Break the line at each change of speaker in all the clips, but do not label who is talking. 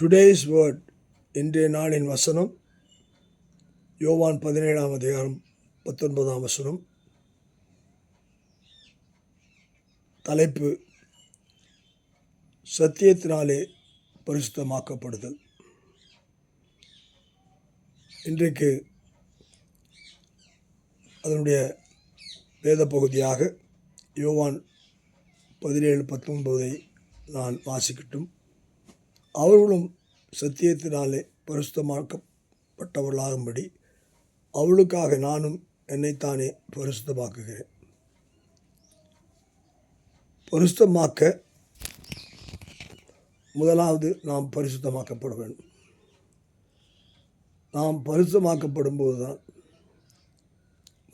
Today's word, இன்றைய நாளின் வசனம் யோவான் 17ஆம் அதிகாரம் 19ஆம் வசனம். தலைப்பு: சத்தியத்தினாலே பரிசுத்தமாக்கப்படுதல். இன்றைக்கு அதனுடைய வேத பகுதியாக யோவான் 17:19 நான் வாசிக்கட்டும். அவர்களும் சத்தியத்தினாலே பரிசுத்தமாக்கப்பட்டவர்களாகும்படி அவளுக்காக நானும் என்னைத்தானே பரிசுத்தமாக்குகிறேன். பரிசுத்தமாக்க முதலாவது நாம் பரிசுத்தமாக்கப்பட வேண்டும். நாம் பரிசுத்தமாக்கப்படும் போது தான்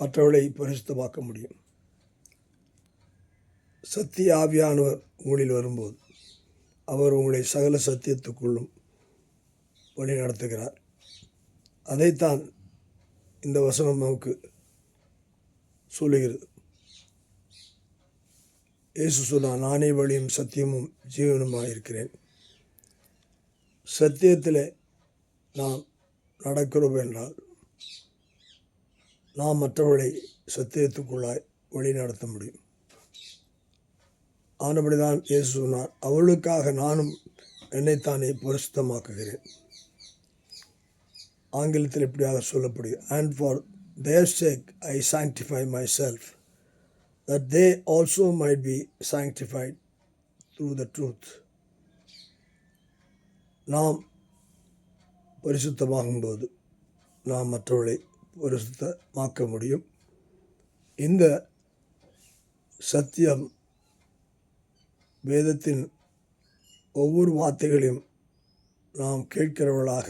மற்றவர்களை பரிசுத்தமாக்க முடியும். சத்திய ஆவியானவர் உங்களில் வரும்போது அவர் உங்களை சகல சத்தியத்துக்குள்ளும் வழி நடத்துகிறார். அதைத்தான் இந்த வசனம் நமக்கு சொல்லுகிறது. இயேசு சொன்னார், நானே வழியும் சத்தியமும் ஜீவனுமாக இருக்கிறேன். சத்தியத்தில் நாம் நடக்கிறோம் என்றால் நாம் மற்றவர்களை சத்தியத்துக்குள்ளாய் வழி நடத்த முடியும். ஆனபடிதான் இயேசு சொன்னார், அவளுக்காக நானும் என்னைத்தானே பரிசுத்தமாக்குகிறேன். ஆங்கிலத்தில் இப்படியாக சொல்லப்படுகிறது, and for their sake I sanctify myself, that they also might be sanctified through the truth. நாம் பரிசுத்தமாகும்போது நாம் மற்றவர்களை பரிசுத்தமாக்க முடியும். இந்த சத்தியம் வேதத்தின் ஒவ்வொரு வார்த்தைகளையும் நாம் கேட்கிறவர்களாக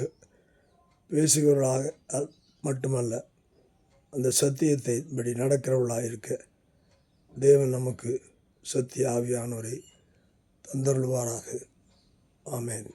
பேசுகிறவர்களாக மட்டுமல்ல, அந்த சத்தியத்தை படி நடக்கிறவர்களாக இருக்க தேவன் நமக்கு சத்திய ஆவியானவரை தந்தருள்வாராக. ஆமென்.